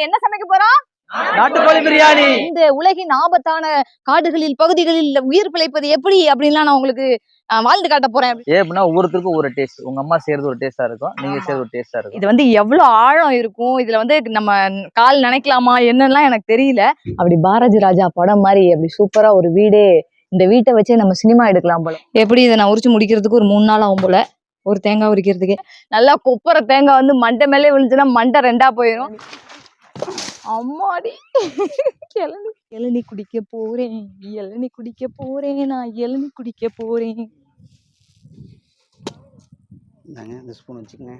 என்ன சமைக்க போறோம்? நாட்டுக்கோழி பிரியாணி. இந்த உலகின் ஆபத்தான காடுகளில் பகுதிகளில் உயிர் பிழைப்பது எப்படி அப்படின்லாம் நான் உங்களுக்கு வாழ்ந்து காட்ட போறேன். ஏன்னா ஒவ்வொருத்தருக்கும் ஒரு டேஸ்ட். உங்க அம்மா செய்யறது ஒரு டேஸ்டா இருக்கும், நீங்க செய்யறது ஒரு டேஸ்டா இருக்கும். இது வந்து எவ்வளவு ஆழம் இருக்கும், இதுல வந்து நம்ம கால் நினைக்கலாமா என்னெல்லாம் எனக்கு தெரியல. அப்படி பாரதி ராஜா படம் மாதிரி அப்படி சூப்பரா ஒரு வீடே, இந்த வீட்டை வச்சே நம்ம சினிமா எடுக்கலாம் போல. எப்படி இதை நான் உரிச்சு முடிக்கிறதுக்கு ஒரு 3 நாள் ஆகும் போல. ஒரு தேங்காய் உரிக்கிறதுக்கு நல்லா கொப்பரை தேங்காய் வந்து மண்டை மேலே விழுந்துச்சுன்னா மண்டை 2ஆ போயிடும். அம்மாடி இளநீ குடிக்க போறேன், இளநீ குடிக்க போறேன், நான் இளநீ குடிக்க போறேன். இந்த ஸ்பூன் வச்சுக்கங்க.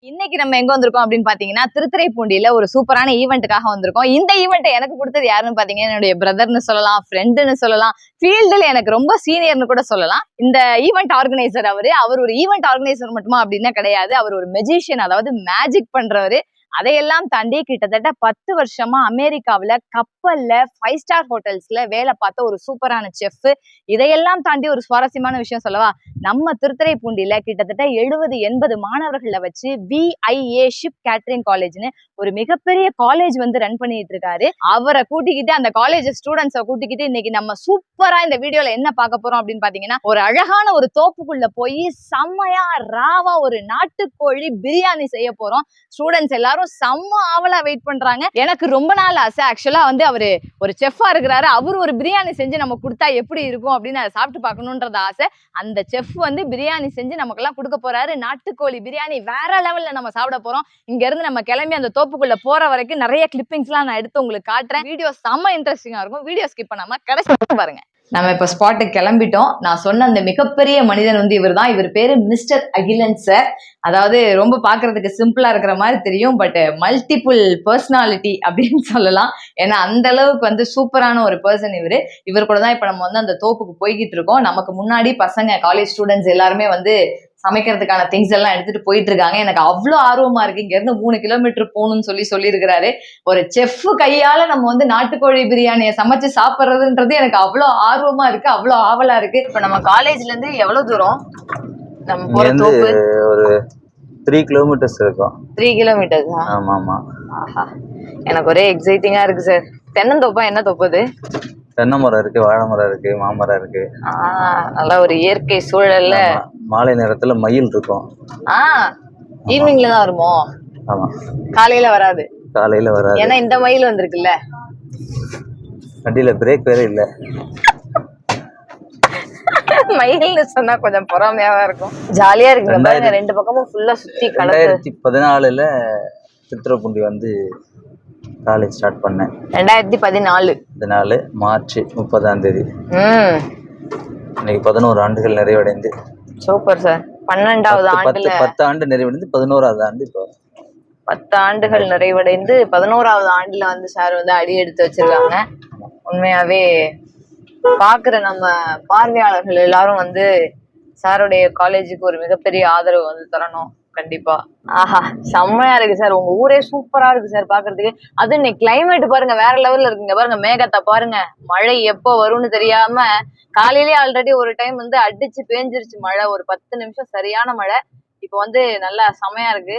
இன்னைக்கு நம்ம எங்க வந்திருக்கோம் அப்படின்னு பாத்தீங்கன்னா, திருத்துறைப்பூண்டியில ஒரு சூப்பரான ஈவெண்ட்டுக்காக வந்திருக்கோம். இந்த ஈவெண்ட் எனக்கு கொடுத்தது யாருன்னு பாத்தீங்கன்னா, என்னுடைய பிரதர்னு சொல்லலாம், ஃப்ரெண்டுன்னு சொல்லலாம், ஃபீல்டுல எனக்கு ரொம்ப சீனியர்னு கூட சொல்லலாம். இந்த ஈவெண்ட் ஆர்கனைசர் அவர் ஒரு ஈவெண்ட் ஆர்கனைசர் மட்டுமா அப்படின்னா கிடையாது. அவர் ஒரு மெஜிஷியன், அதாவது மேஜிக் பண்றவரு. அதையெல்லாம் தாண்டி கிட்டத்தட்ட 10 வருஷமா அமெரிக்காவில கப்பல்ல 5 ஸ்டார் ஹோட்டல்ஸ்ல வேலை பார்த்த ஒரு சூப்பரான செஃப். இதையெல்லாம் தாண்டி ஒரு சுவாரஸ்யமான விஷயம் சொல்லவா, நம்ம திருத்துறைப்பூண்டியில கிட்டத்தட்ட 70-80 மாணவர்களை வச்சு VIA ஷிப் கேட்டரிங் காலேஜ்னு ஒரு மிகப்பெரிய காலேஜ் வந்து ரன் பண்ணிட்டு இருக்காரு. அவரை கூட்டிக்கிட்டு, அந்த காலேஜ் ஸ்டூடெண்ட்ஸை கூட்டிக்கிட்டு இன்னைக்கு நம்ம சூப்பரா இந்த வீடியோல என்ன பார்க்க போறோம் அப்படின்னு பாத்தீங்கன்னா, ஒரு அழகான ஒரு தோப்புக்குள்ள போய் செம்மையா ராவா ஒரு நாட்டுக்கோழி பிரியாணி செய்ய போறோம். ஸ்டூடெண்ட்ஸ் எல்லாரும் செம்ம ஆவலா வெயிட் பண்றாங்க. எனக்கு ரொம்ப நாள் ஆசை. ஆக்சுவலா வந்து அவரு ஒரு செஃப்பா இருக்கிறாரு, அவரு ஒரு பிரியாணி செஞ்சு நம்ம கொடுத்தா எப்படி இருக்கும் அப்படின்னு அதை சாப்பிட்டு பார்க்கணும்ன்றது ஆசை. அந்த செஃப் வந்து பிரியாணி செஞ்சு நமக்கெல்லாம் கொடுக்க போறாரு. நாட்டுக்கோழி பிரியாணி வேற லெவல்ல நம்ம சாப்பிட போறோம். இங்க இருந்து நம்ம கிளம்பி அந்த தோப்புக்குள்ள போற வரைக்கும் நிறைய கிளிப்பிங்ஸ் எல்லாம் நான் எடுத்து உங்களுக்கு காட்டுறேன். வீடியோ செம்ம இன்ட்ரெஸ்டிங்கா இருக்கும். வீடியோ ஸ்கிப் பண்ணாம கடைசி பாருங்க. நம்ம இப்ப ஸ்பாட்டுக்கு கிளம்பிட்டோம். நான் சொன்ன அந்த மிகப்பெரிய மனிதன் வந்து இவர் தான். இவர் பேரு மிஸ்டர் அகிலன் சார். அதாவது ரொம்ப பாக்குறதுக்கு சிம்பிளா இருக்கிற மாதிரி தெரியும், பட் மல்டிபிள் பர்சனாலிட்டி அப்படின்னு சொல்லலாம். ஏன்னா அந்த அளவுக்கு வந்து சூப்பரான ஒரு பர்சன் இவர் கூட தான் இப்ப நம்ம வந்து அந்த தோப்புக்கு போய்கிட்டு இருக்கோம். நமக்கு முன்னாடி பசங்க, காலேஜ் ஸ்டூடெண்ட்ஸ் எல்லாருமே வந்து சமைக்கிறதுக்கான திங்ஸ் எல்லாம் எடுத்துட்டு போயிட்டு இருக்காங்க. எனக்கு அவ்வளோ ஆர்வமா இருக்கு. இங்க இருந்து 3 கிலோமீட்டர் போகணும்னு சொல்லியிருக்கிறாரு. ஒரு செஃப் கையால நம்ம வந்து நாட்டுக்கோழி பிரியாணியை சமைச்சு சாப்பிட்றதுன்றது எனக்கு அவ்வளோ ஆர்வமா இருக்கு, அவ்வளோ ஆவலா இருக்கு. இப்ப நம்ம காலேஜ்ல இருந்து எவ்வளவு தூரம் நம்ம போற தோப்பு? ஒரு 3 கிலோமீட்டர்ஸ் இருக்கும். 3 கிலோமீட்டர்ஸ்? ஆமா ஆமா. ஆஹா, எனக்கு ஒரே எக்ஸைட்டிங்கா இருக்கு சார். தென்னந்தோப்பா? என்ன தோப்பு? தென்னை மரம் இருக்கு, வாழை மரம் இருக்கு, மாமரம் இருக்கு. நல்ல ஒரு இயற்கை சூழல்ல. மாலை நேரத்துல மயில் இருக்கும். ஈவினிங்ல தான் வருமோ? ஆமா, காலையில வராது. காலையில வராது, ஏன்னா இந்த மயில் வந்திருக்குல்ல. வண்டியில பிரேக் வேற இல்ல. மயில்னு சொன்னா கொஞ்சம் பொறாமையாவா இருக்கும். ஜாலியா இருக்கு பாருங்க, 2 பக்கமும் ஃபுல்லா சுத்தி. 2014ல திருத்துறைப்பூண்டி வந்து காலேஜ் ஸ்டார்ட் பண்ணேன். 2014 மார்ச் 30ஆம் தேதி. இன்னைக்கு 11 ஆண்டுகள் நிறைவடைந்து. Super sir. 12வது ஆண்டுல 10 ஆண்டு நிறைவடைந்து 11வது ஆண்டு. இப்போ 10 ஆண்டுகள் நிறைவடைந்து 11வது ஆண்டுல வந்து சார் வந்து அடி எடுத்து வச்சிருக்காங்க. உண்மையாவே பாக்குற நம்ம பார்வையாளர்கள் எல்லாரும் வந்து சாருடைய காலேஜுக்கு ஒரு மிகப்பெரிய ஆதரவு வந்து தரணும் கண்டிப்பா. ஆஹா, செம்மையா இருக்கு சார். உங்க ஊரே சூப்பரா இருக்கு சார் பாக்குறதுக்கு. அது இன்னைக்கு கிளைமேட் பாருங்க, வேற லெவல்ல இருக்குங்க. பாருங்க மேகத்தை பாருங்க. மழை எப்போ வரும்னு தெரியாம காலையிலேயே ஆல்ரெடி ஒரு டைம் வந்து அடிச்சு பேஞ்சிருச்சு மழை. ஒரு 10 நிமிஷம் சரியான மழை. இப்ப வந்து நல்லா செமையா இருக்கு.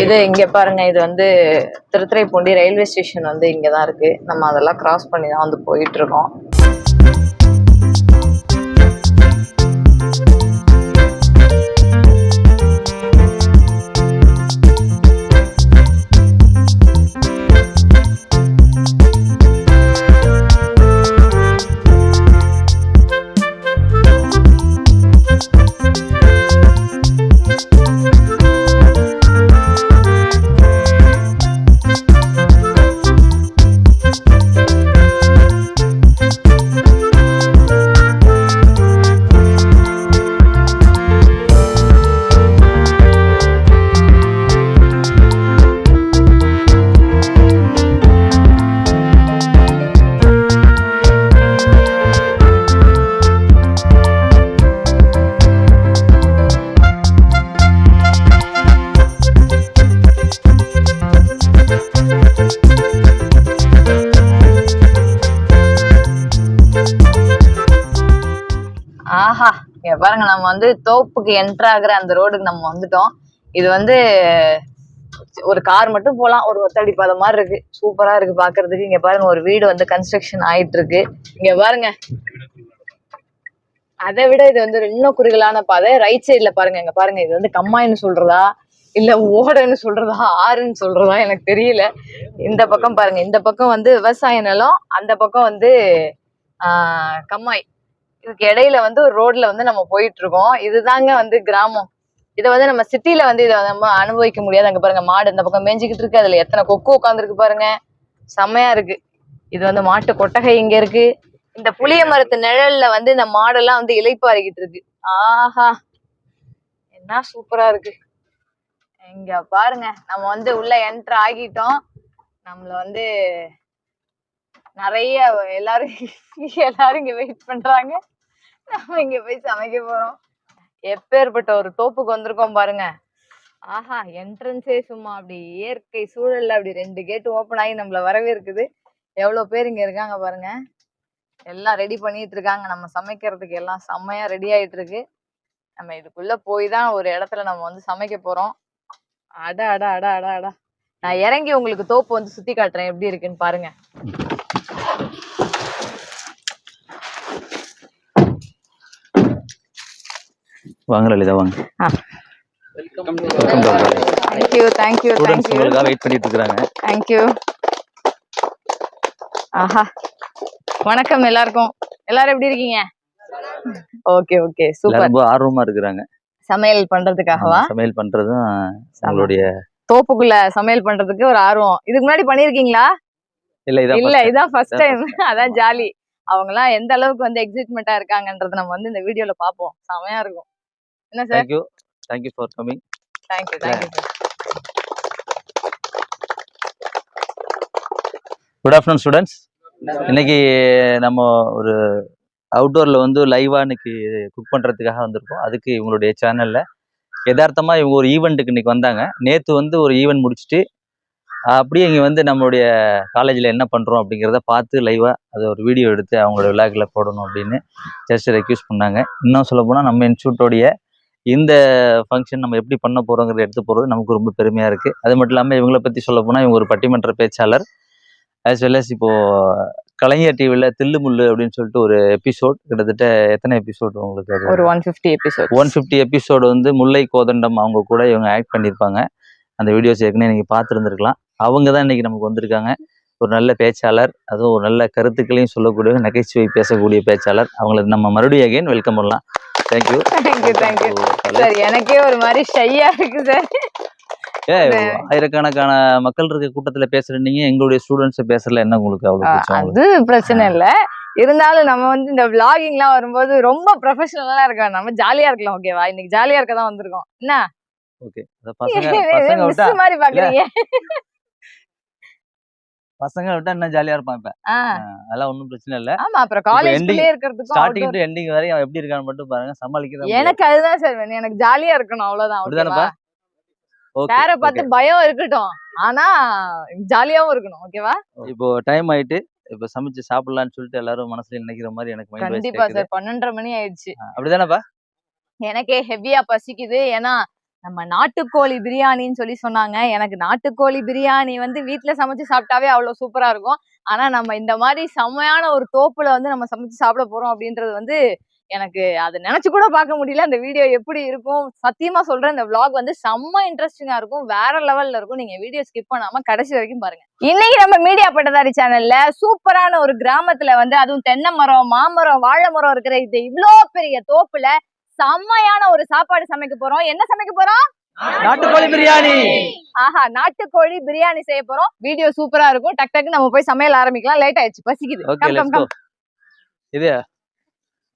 இது இங்க பாருங்க, இது வந்து திருத்துறைப்பூண்டி ரயில்வே ஸ்டேஷன் வந்து இங்கதான் இருக்கு. நம்ம அதெல்லாம் கிராஸ் பண்ணி தான் வந்து போயிட்டு இருக்கோம். ஆஹா, இங்க பாருங்க, நம்ம வந்து தோப்புக்கு என்டர் ஆகுற அந்த ரோடுக்கு நம்ம வந்துட்டோம். இது வந்து ஒரு கார் மட்டும் போலாம். ஒரு ஒத்தடி பாதை மாதிரி இருக்கு. சூப்பரா இருக்கு பாக்குறதுக்கு. இங்க பாருங்க, ஒரு வீடு வந்து கன்ஸ்ட்ரக்ஷன் ஆயிட்டு இருக்கு. இங்க பாருங்க, அதை விட இது வந்து இன்னும் குறுகலான பாதை. ரைட் சைட்ல பாருங்க, இங்க பாருங்க, இது வந்து கம்மாயின்னு சொல்றதா இல்ல ஓடன்னு சொல்றதா ஆறுன்னு சொல்றதா எனக்கு தெரியல. இந்த பக்கம் பாருங்க, இந்த பக்கம் வந்து விவசாய நிலம், அந்த பக்கம் வந்து கம்மாய். இதுக்கு இடையில வந்து ஒரு ரோட்ல வந்து நம்ம போயிட்டு இருக்கோம். இதுதாங்க வந்து கிராமம். இதை வந்து நம்ம சிட்டில வந்து இதை நம்ம அனுபவிக்க முடியாது. அங்க பாருங்க, மாடு இந்த பக்கம் மேய்ஞ்சிக்கிட்டு இருக்கு. அதுல எத்தனை கொக்கு உட்காந்துருக்கு பாருங்க, செம்மையா இருக்கு. இது வந்து மாட்டு கொட்டகை இங்க இருக்கு. இந்த புளிய மரத்து நிழல்ல வந்து இந்த மாடெல்லாம் வந்து இளைப்பாறிக்கிட்டு இருக்கு. ஆஹா, என்ன சூப்பரா இருக்கு. இங்க பாருங்க, நம்ம வந்து உள்ள என்டர் ஆகிட்டோம். நம்மள வந்து நிறைய எல்லாரும் இங்க வெயிட் பண்றாங்க. நம்ம இங்க போய் சமைக்க போறோம். எப்பேற்பட்ட ஒரு தோப்புக்கு வந்திருக்கோம் பாருங்க. ஆஹா, என்ட்ரன்ஸே சும்மா அப்படி இயற்கை சூழல்ல அப்படி 2 கேட் ஓப்பன் ஆகி நம்மள வரவேற்குது. எவ்வளவு பேர் இங்க இருக்காங்க பாருங்க. எல்லாம் ரெடி பண்ணிட்டு இருக்காங்க. நம்ம சமைக்கிறதுக்கு எல்லாம் செம்மையா ரெடி ஆயிட்டு இருக்கு. நம்ம இதுக்குள்ள போய் தான் ஒரு இடத்துல நம்ம வந்து சமைக்க போறோம். அட அட அட அட அட, நான் இறங்கி உங்களுக்கு தோப்பு வந்து சுத்தி காட்டுறேன் எப்படி இருக்குன்னு பாருங்க. வாங்க லலிதா, வாங்க. Thank you thank you thank you. வெயிட் பண்ணிட்டு இருக்காங்க. தேங்க்யூ. ஆஹா, வணக்கம் எல்லாருக்கும். எல்லாரும் எப்படி இருக்கீங்க? Okay okay, super. ரொம்ப ஆர்வமா இருக்கிறாங்க சமையல் பண்றதுக்காகவா? சமையல் பண்றதும் உங்களுடைய தோப்புக்குள்ள சமையல் பண்றதுக்கு ஒரு ஆர்வம். இதுக்கு முன்னாடி பண்ணிருக்கீங்களா? இல்ல, இதான் ஃபர்ஸ்ட் டைம். அதான் ஜாலி. அவங்க எல்லாம் எந்த அளவுக்கு வந்து எக்ஸைட்மெண்டா இருக்காங்கன்றத நம்ம வந்து இந்த வீடியோல பாப்போம். செமையா இருக்கும். என்ன sir? Thank you for coming. Thank you thank you sir. Good afternoon students. இன்னைக்கு நம்ம ஒரு அவுட்டோர்ல வந்து லைவா இன்னைக்கு குக் பண்றதுக்காக வந்திருக்கோம். அதுக்கு இவங்களுடைய சேனல்ல யதார்த்தமா இவங்க ஒரு ஈவெண்ட்டுக்கு இன்னைக்கு வந்தாங்க. நேற்று வந்து ஒரு ஈவெண்ட் முடிச்சுட்டு அப்படியே இங்கே வந்து நம்மளுடைய காலேஜில் என்ன பண்ணுறோம் அப்படிங்கிறத பார்த்து லைவாக அதை ஒரு வீடியோ எடுத்து அவங்களோட விழாக்கில் போடணும் அப்படின்னு ஜஸ்ட் ரெக்யூஸ் பண்ணாங்க. இன்னும் சொல்ல போனால் நம்ம இன்ஸ்டியூட்டோடைய இந்த ஃபங்க்ஷன் நம்ம எப்படி பண்ண போகிறோங்கிறத எடுத்து போகிறது நமக்கு ரொம்ப பெருமையாக இருக்குது. அது மட்டும் இல்லாமல் இவங்களை பற்றி சொல்ல போனால் இவங்க ஒரு பட்டிமன்ற பேச்சாளர், ஆஸ் வெல் அஸ் இப்போது கலைஞர் டிவியில் தில்லுமுல்லு அப்படின்னு சொல்லிட்டு ஒரு எபிசோட், கிட்டத்தட்ட எத்தனை எபிசோடு உங்களுக்கு? அது ஒரு 150 எபிசோட். 150 எபிசோடு வந்து முல்லை கோதண்டம் அவங்க கூட இவங்க ஆக்ட் பண்ணியிருப்பாங்க. அந்த வீடியோஸ் ஏற்கனவே நீங்கள் பார்த்துருந்துருக்கலாம். அவங்க தான் இன்னைக்கு நமக்கு வந்திருக்காங்க. ஒரு நல்ல பேச்சாளர், அதுவும் ஒரு நல்ல கருத்துக்களையும் சொல்லக்கூடிய நகைச்சுவை பேசக்கூடிய பேச்சாளர். அவங்களுக்கு நம்ம மறுபடியும் அகைன் வெல்கம் பண்ணலாம். Thank you thank you thank you sir. எனக்கே ஒரு மாதிரி ஷையா இருக்கு சார். ஆயிரக்கணக்கான மக்கள் இருக்க கூட்டத்துல பேசுற நீங்க எங்களுடைய ஸ்டூடெண்ட்ஸ் பேசல, என்ன உங்களுக்கு அவ்வளவு? அது பிரச்சனை இல்ல. இருந்தாலும் நம்ம வந்து இந்த விளாகிங் எல்லாம் வரும்போது ரொம்ப ப்ரொஃபஷனலா இருக்கோம். நம்ம ஜாலியா இருக்கலாம். ஓகேவா? இன்னைக்கு ஜாலியா இருக்க தான் வந்திருக்கோம். என்ன ஓகே, பசங்க மாதிரி பாக்குறீங்க? பசங்க விட்டா என்ன ஜாலியா இருப்பான் இப்ப. அதெல்லாம் ஒண்ணும் பிரச்சனை இல்ல. ஆமா, அப்புறம் காலேஜ்லயே இருக்கிறதுக்கு ஸ்டார்டிங் டு எண்டிங் வரை அவன் எப்படி இருக்கான்னு மட்டும் பாருங்க, சமாளிக்கிறது. எனக்கு அதுதான் சார் வேணும். எனக்கு ஜாலியா இருக்கணும், அவ்வளவுதான். அப்படிதானப்பா? வேற பார்த்து பயம் இருக்கட்டும், ஆனா ஜாலியாவும் இருக்கணும். ஓகேவா? இப்போ டைம் ஆயிட்டு, இப்ப சமைச்சு சாப்பிடலாம்னு சொல்லிட்டு எல்லாரும் மனசுல நினைக்கிற மாதிரி எனக்கு மைண்ட் வைஸ் கண்டிப்பா சார். 12:30 மணி ஆயிடுச்சு. அப்படிதானப்பா? எனக்கே ஹெவியா பசிக்குது. ஏன்னா நம்ம நாட்டுக்கோழி பிரியாணின்னு சொல்லி சொன்னாங்க. எனக்கு நாட்டுக்கோழி பிரியாணி வந்து வீட்டுல சமைச்சு சாப்பிட்டாவே அவ்வளவு சூப்பரா இருக்கும். ஆனா நம்ம இந்த மாதிரி செம்மையான ஒரு தோப்புல வந்து நம்ம சமைச்சு சாப்பிட போறோம் அப்படின்றது வந்து எனக்கு அதை நினைச்சு கூட பார்க்க முடியல. அந்த வீடியோ எப்படி இருக்கும் சத்தியமா சொல்றேன். இந்த விளாக் வந்து செம்ம இன்ட்ரெஸ்டிங்கா இருக்கும், வேற லெவல்ல இருக்கும். நீங்க வீடியோ ஸ்கிப் பண்ணாம கடைசி வரைக்கும் பாருங்க. இன்னைக்கு நம்ம மீடியா பட்டதாரி சேனல்ல சூப்பரான ஒரு கிராமத்துல வந்து, அதுவும் தென்னை மரம், மாமரம், வாழை மரம் இருக்கிற இது இவ்வளோ பெரிய தோப்புல செம்மையான ஒரு சாப்பாடு சமைக்க போறோம். என்ன சமைக்க போறோம்? நாட்டுக்கோழி பிரியாணி. ஆஹா, நாட்டுக்கோழி பிரியாணி செய்ய போறோம். வீடியோ சூப்பரா இருக்கும். டக் டக்கு நம்ம போய் சமையல் ஆரம்பிக்கலாம். லேட் ஆயிடுச்சு, பசிக்குது. இது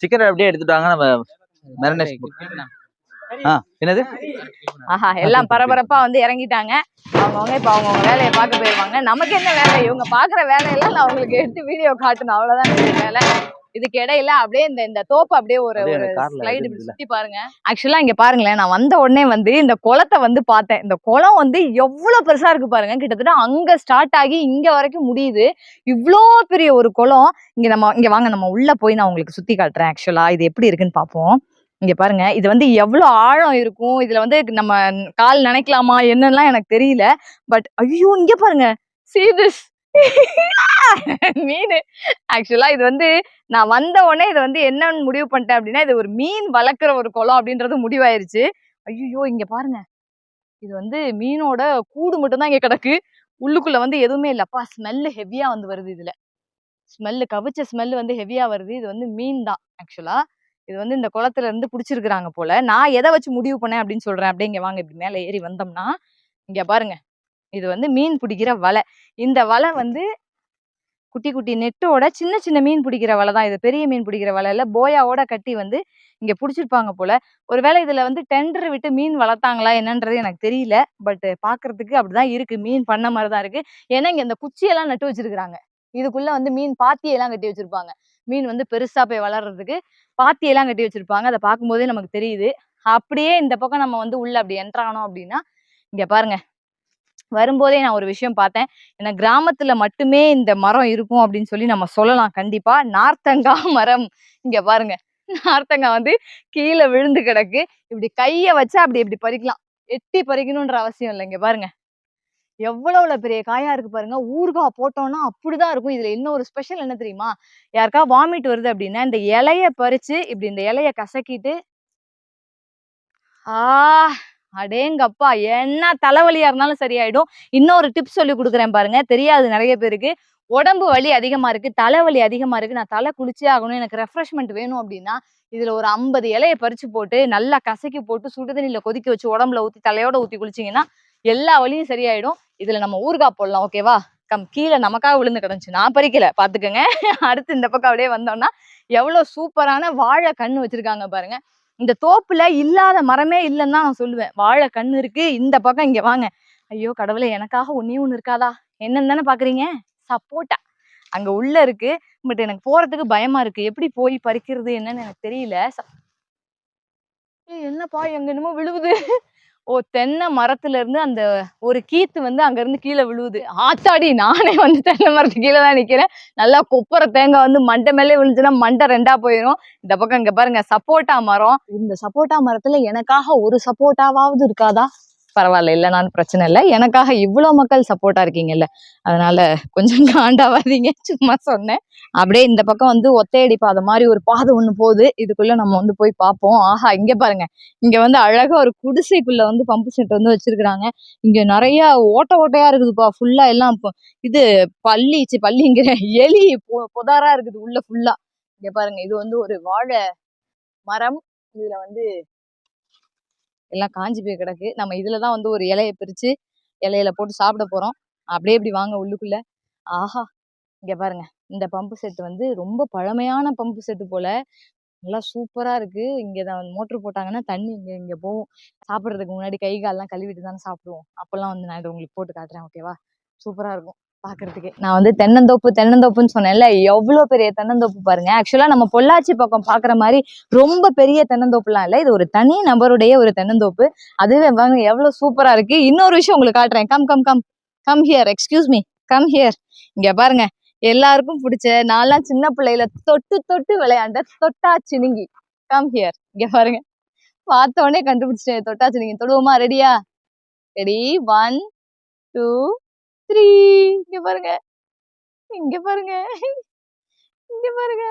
சிக்கன் அப்படியே எடுத்துட்டாங்க. நம்ம மேரினேஷன். என்னது? ஆஹா, எல்லாம் பரபரப்பா வந்து இறங்கிட்டாங்க. அவங்கவுங்க இப்ப அவங்கவுங்க வேலையை பார்க்க போயிருவாங்க. நமக்கு என்ன வேலை? இவங்க பாக்குற வேலையெல்லாம் நான் உங்களுக்கு எடுத்து வீடியோ காட்டணும், அவ்வளவுதான் வேலை. இதுக்கு இடையில அப்படியே இந்த தோப்பு அப்படியே ஒரு அப்படியே ஒரு அந்த கார்ல ஸ்லைடு இது இப்படி இருக்குல்ல. சுத்தி பாருங்க. ஆக்சுவலா இங்க பாருங்களேன், நான் வந்த உடனே வந்து இந்த குளத்தை வந்து பார்த்தேன். இந்த குளம் வந்து எவ்வளவு பெருசா இருக்கு பாருங்க. கிட்டத்தட்ட அங்க ஸ்டார்ட் ஆகி இங்க வரைக்கும் முடியுது. இவ்ளோ பெரிய ஒரு குளம். இங்க வாங்க நம்ம உள்ள போய் நான் உங்களுக்கு சுத்தி காட்டுறேன். ஆக்சுவலா இது எப்படி இருக்குன்னு பார்ப்போம். இங்க பாருங்க, இது வந்து எவ்வளவு ஆழம் இருக்கும். இதுல வந்து நம்ம கால் நனைக்கலாமா என்னலாம் எனக்கு தெரியல. பட் ஐயோ இங்க பாருங்க, see this மீன். ஆக்சுவலா இது வந்து நான் வந்த உடனே இது வந்து என்னன்னு முடிவு பண்ணிட்டேன் அப்படின்னா, இது ஒரு மீன் வளர்க்குற ஒரு குளம் அப்படின்றது முடிவாயிருச்சு. ஐயோ இங்க பாருங்க, இது வந்து மீனோட கூடு மட்டும் தான் இங்க கிடக்கு. உள்ளுக்குள்ள வந்து எதுவுமே இல்ல. அப்பா ஸ்மெல் ஹெவியா வந்து வருது இதுல. ஸ்மெல் கவிச்ச ஸ்மெல் வந்து ஹெவியா வருது. இது வந்து மீன் தான் ஆக்சுவலா. இது வந்து இந்த குளத்துல இருந்து புடிச்சிருக்காங்க போல. நான் எதை வச்சு முடிவு பண்ணேன் அப்படின்னு சொல்றேன். அப்படியே இங்க வாங்க, இப்படி மேல ஏறி வந்தோம்னா, இங்க பாருங்க. இது வந்து மீன் பிடிக்கிற வலை. இந்த வலை வந்து குட்டி குட்டி நெட்டோட சின்ன சின்ன மீன் பிடிக்கிற வலை தான். இது பெரிய மீன் பிடிக்கிற வலை இல்ல. போயாவோட கட்டி வந்து இங்க புடிச்சிருப்பாங்க போல. ஒருவேளை இதுல வந்து டெண்டர் விட்டு மீன் வளர்த்தாங்களா என்னன்றது எனக்கு தெரியல. பட் பாக்குறதுக்கு அப்படிதான் இருக்கு. மீன் பண்ண மாதிரி தான் இருக்கு. ஏன்னா இங்க இந்த குச்சியெல்லாம் நட்டு வச்சிருக்காங்க. இதுக்குள்ள வந்து மீன் பாத்தியெல்லாம் கட்டி வச்சிருப்பாங்க. மீன் வந்து பெருசா போய் வளர்றதுக்கு பாத்தியெல்லாம் கட்டி வச்சிருப்பாங்க. அதை பார்க்கும்போதே நமக்கு தெரியுது. அப்படியே இந்த பக்கம் நம்ம வந்து உள்ள அப்படி என்டர் ஆனோம் அப்படின்னா, இங்க பாருங்க, வரும்போதே நான் ஒரு விஷயம் பார்த்தேன். ஏன்னா கிராமத்துல மட்டுமே இந்த மரம் இருக்கும் அப்படின்னு சொல்லி நம்ம சொல்லலாம் கண்டிப்பா. நார்த்தங்கா மரம். இங்க பாருங்க, நார்த்தங்கா வந்து கீழே விழுந்து கிடக்கு. இப்படி கைய வச்சா அப்படி இப்படி பறிக்கலாம். எட்டி பறிக்கணும்ன்ற அவசியம் இல்லை. இங்க பாருங்க, எவ்வளவு பெரிய காயா இருக்கு பாருங்க. ஊறுகாய் போட்டோம்னா அப்படிதான் இருக்கும். இதுல இன்னொரு ஸ்பெஷல் என்ன தெரியுமா? யாருக்கா வாமிட் வருது அப்படின்னா இந்த இலைய பறிச்சு இப்படி இந்த இலைய கசக்கிட்டு, ஆ அடேங்கப்பா! என்ன தலைவலியா இருந்தாலும் சரியாயிடும். இன்னொரு டிப்ஸ் சொல்லி குடுக்குறேன் பாருங்க. தெரியாது நெறைய பேருக்கு. உடம்பு வலி அதிகமா இருக்கு, தலைவலி அதிகமா இருக்கு. நான் தலை குளிச்சே ஆகணும். எனக்கு ரெஃப்ரெஷ்மென்ட் வேணும் அப்டின்னா, இதுல ஒரு 50 இலைய பறிச்சு போட்டு, நல்லா கசக்கி போட்டு, சுடு தண்ணீல கொதிக்க வச்சு, உடம்புல ஊத்தி தலையோட ஊத்தி குளிச்சீங்கன்னா, எல்லா வலியும் சரியாயிடும். இதுல நம்ம ஊறுகாய் போடலாம். ஓகேவா? கீழ நமக்காக விழுந்து கிடந்துச்சு. நான் பறிக்கல பாத்துக்கங்க. அடுத்து இந்த பக்கம் அப்படியே வந்தோம்னா, எவ்வளோ சூப்பரான வாழை கண்ணு வச்சிருக்காங்க பாருங்க. இந்த தோப்புல இல்லாத மரமே இல்லன்னு தான் நான் சொல்லுவேன். வாழை கண்ணு இருக்கு. இந்த பக்கம் இங்க வாங்க. ஐயோ கடவுளே! எனக்காக ஒண்ணே ஒண்ணு இருக்காதா? என்னன்னு தானே பாக்குறீங்க? சப்போட்டா. அங்க உள்ள இருக்கு. பட் எனக்கு போறதுக்கு பயமா இருக்கு. எப்படி போய் பறிக்கிறது என்னன்னு எனக்கு தெரியல. ஏய் என்னப்பா எங்க என்னமோ விழுவுது. ஓ தென்னை மரத்துல இருந்து அந்த ஒரு கீத்து வந்து அங்க இருந்து கீழே விழுவுது. ஆத்தாடி நானே வந்து தென்னை மரத்துக்கு கீழே தான் நிக்கிறேன். நல்லா கொப்பரை தேங்காய் வந்து மண்டை மேலே விழுந்துச்சுன்னா மண்டை 2ஆ போயிரும். இந்த பக்கம் இங்க பாருங்க சப்போட்டா மரம். இந்த சப்போட்டா மரத்துல எனக்காக ஒரு சப்போட்டாவாவது இருக்காதா? பரவாயில்ல, இல்லைனாலும் பிரச்சனை இல்லை. எனக்காக இவ்வளவு மக்கள் சப்போர்ட்டா இருக்கீங்கல்ல, அதனால கொஞ்சம் காண்டாவாதீங்க. சும்மா சொன்னேன். அப்படியே இந்த பக்கம் வந்து ஒத்தையடி பாதை மாதிரி ஒரு பாதை ஒண்ணு போகுது. இதுக்குள்ள நம்ம வந்து போய் பார்ப்போம். ஆஹா இங்க பாருங்க, இங்க வந்து அழகா ஒரு குடிசைக்குள்ள வந்து பம்பு செட் வந்து வச்சிருக்காங்க. இங்க நிறைய ஓட்டையா இருக்குதுப்பா. ஃபுல்லா எல்லாம் இது பள்ளிங்கிற எலி புதாரா இருக்குது உள்ள ஃபுல்லா. இங்க பாருங்க, இது வந்து ஒரு வாழை மரம். இதுல வந்து எல்லாம் காஞ்சி போய் கிடக்கு. நம்ம இதுலதான் வந்து ஒரு இலைய பிரிச்சு இலையில போட்டு சாப்பிட போறோம். அப்படியே இப்படி வாங்க உள்ளுக்குள்ள. ஆஹா இங்க பாருங்க, இந்த பம்பு செட் வந்து ரொம்ப பழமையான பம்பு செட்டு போல. நல்லா சூப்பரா இருக்கு. இங்கதான் மோட்டர் போட்டாங்கன்னா தண்ணி இங்க இங்க போகும். சாப்பிடுறதுக்கு முன்னாடி கை கால்லாம் கழுவிட்டு தானே சாப்பிடுவோம். அப்பெல்லாம் வந்து நான் இதை உங்களுக்கு போட்டு காட்டுறேன். ஓகேவா? சூப்பரா இருக்கும் பாக்குறதுக்கு. நான் வந்து தென்னந்தோப்புன்னு சொன்னேன்ல, எவ்வளவு பெரிய தென்னந்தோப்பு பாருங்க. ஆக்சுவலா நம்ம பொள்ளாச்சி பக்கம் பாக்குற மாதிரி ரொம்ப பெரிய தென்னந்தோப்புலாம் இல்ல. இது ஒரு தனி நபருடைய ஒரு தென்னந்தோப்பு. அதுவே பாருங்க எவ்வளவு சூப்பரா இருக்கு. இன்னொரு விஷயம் உங்களுக்கு காட்டுறேன். Come come come come here. Excuse me, come here. இங்க பாருங்க, எல்லாருக்கும் பிடிச்ச, நான்லாம் சின்ன பிள்ளையில தொட்டு தொட்டு விளையாண்ட தொட்டா சினுங்கி. Come here. இங்க பாருங்க, பார்த்த உடனே கண்டுபிடிச்சிட்டேன். தொட்டா சினுங்கி தொடுவோமா? ரெடியா? ரெடி 1 2 3. இங்க பாருங்க, இங்க பாருங்க, இங்க பாருங்க,